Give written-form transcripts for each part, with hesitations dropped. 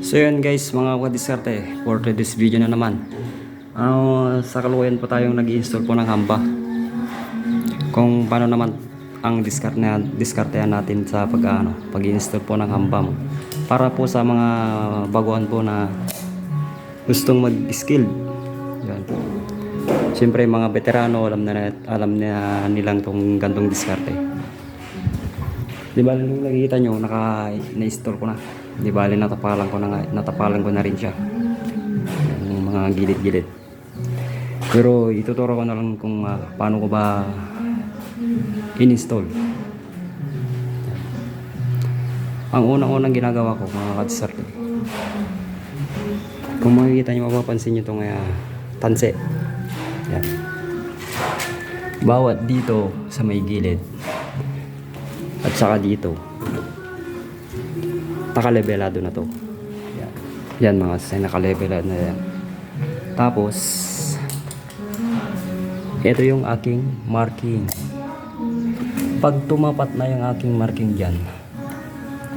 So yun guys, mga kadiskarte, for this video na naman. Sa kalukuyan po tayong nag-i-install po ng hamba. Kung paano naman ang diskartehan natin sa pag-i-install po ng hamba. Para po sa mga baguhan po na gustong mag-skill. Yan. Siyempre mga veterano alam na nilang tong gantong diskarte. Di ba nung nakikita nyo, na-install ko na. Di ba natapalan ko na rin siya. Yung mga gilid-gilid. Pero ituturo ko na lang kung paano ko ba in-install. Ang unang ginagawa ko mga kadiskarte. Kung makikita nyo, mapapansin nyo itong tanse. Yan. Bawat dito sa may gilid at saka dito nakalebelado na to. Yan mga nakalebelado na yan. Tapos ito yung aking marking. Pag tumapat na yung aking marking dyan,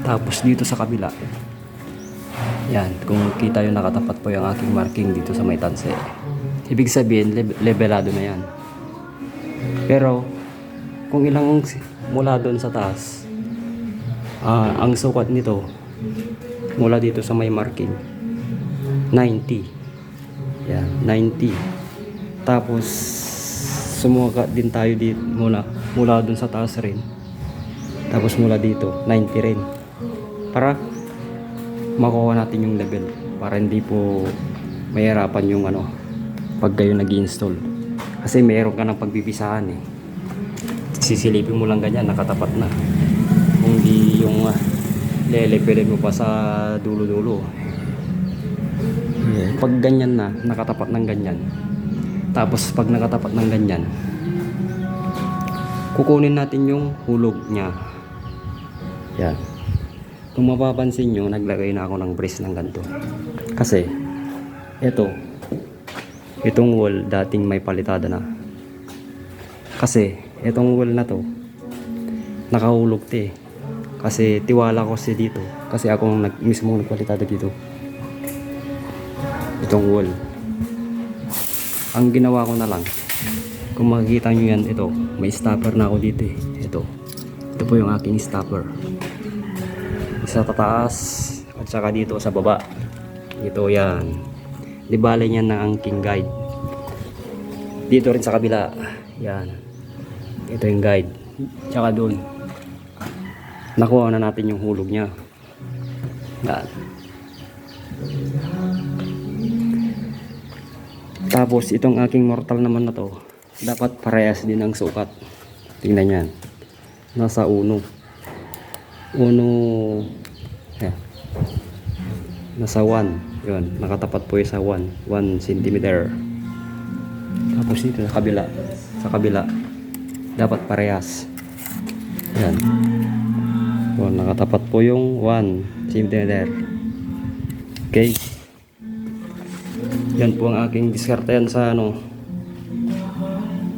tapos dito sa kabila, yan, kung kita yung nakatapat po yung aking marking dito sa may tanse, ibig sabihin lebelado na yan. Pero kung ilang mula doon sa taas, ang sukat nito mula dito sa may marking 90. Yan, 90. Tapos sumuka din tayo dito mula doon sa taas rin. Tapos mula dito 90 rin. Para makuha natin yung level, para hindi po mahirapan yung pag kayo nag-install. Kasi mayroon ka ng pagbibisahan sisilipin mo lang ganyan, nakatapat na. Kung di yung lelevelin mo pa sa dulo-dulo. Pag ganyan na, nakatapat ng ganyan. Tapos pag nakatapat ng ganyan, kukunin natin yung hulog niya. Yan. Kung mapapansin nyo, naglagay na ako ng brace ng ganito. Kasi itong wall dating may palitada na. Kasi itong wall na to nakahulog kasi tiwala ko dito, kasi ako mismo nagpalitada dito. Itong wall, ang ginawa ko na lang, kung makikita nyo yan, ito may stopper na ako dito. Ito po yung aking stopper sa tataas at saka dito sa baba. Ito yan, di bale niyan na ang king guide. Dito rin sa kabila, yan, ito yung guide. Tsaka doon nakuha na natin yung hulog niya. Yan. Tapos itong aking mortal naman na to, dapat parehas din ang sukat. Tingnan yan, nasa uno yan. Nasa 1. Yun, nakatapat po yung sa 1 cm. Tapos dito sa kabila dapat parehas. Yan. So, nakatapat po yung 1 cm. Okay. Yan po ang aking diskartehan sa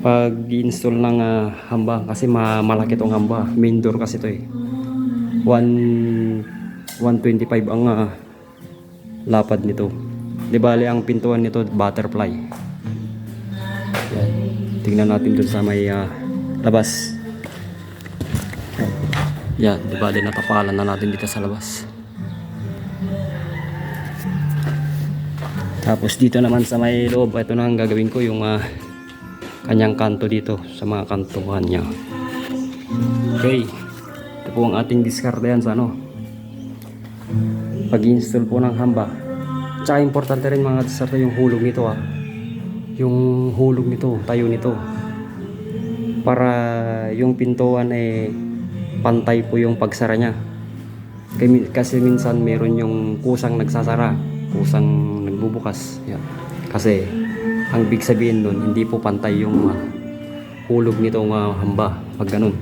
pag-install ng hamba. Kasi malaki tong hamba. Main door kasi ito 125 ang lapad nito. Di bale ang pintuan nito butterfly. Yan. Tingnan natin dun sa may labas. Yan, di ba din natapalan na natin dito sa labas. Tapos dito naman sa may loob, ito na ang gagawin ko, yung kanyang kanto dito, sa mga kantuhan niya. Okay, ito po ang ating diskartehan sa pag-install po ng hamba. Tsaka importante rin mga diskarte yung hulog nito yung hulog nito, tayo nito, para yung pintuan pantay po yung pagsara niya. Kasi minsan meron yung kusang nagsasara, kusang nagbubukas. Yan. Kasi ang big sabihin nun, hindi po pantay yung hulog nitong hamba. Pag ganun,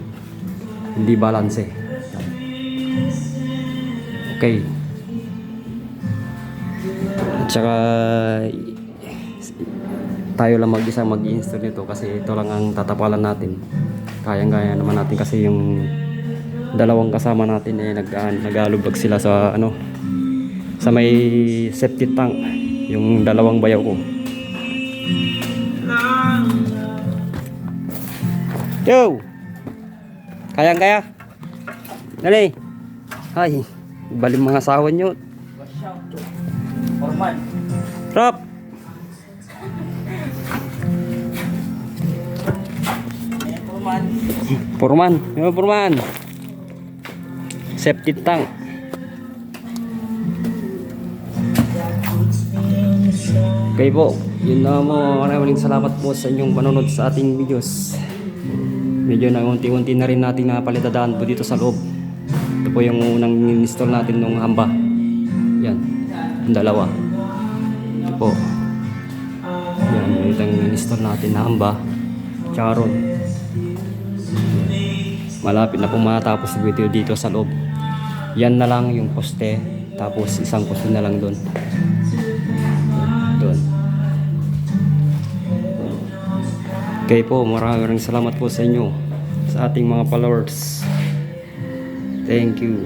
hindi balance. Okay. At saka tayo lang mag-isa mag-i-install nito, kasi ito lang ang tatapalan natin. Kayang-kaya naman natin, kasi yung dalawang kasama natin nag-aalubag sila sa sa may septic tank, yung dalawang bayaw ko. Yo! Kayang-kaya? Dali! Ay, baling mga asawa nyo. Forman. Rob! Forman. Purman. Yo, Purman. Septic tank. Okay po, yun na mo. Maraming salamat po sa inyong panonood sa ating videos. Medyo na unti-unti na rin natin napalitadaan po dito sa loob. Ito po yung unang install natin nung hamba. Yan, yung dalawa. Ito po. Yan, ito yung install natin na hamba. Tsaka ron. Malapit na po matapos yung video dito sa loob. Yan na lang yung poste. Tapos isang poste na lang doon. Doon. Okay po, maraming salamat po sa inyo, sa ating mga followers. Thank you.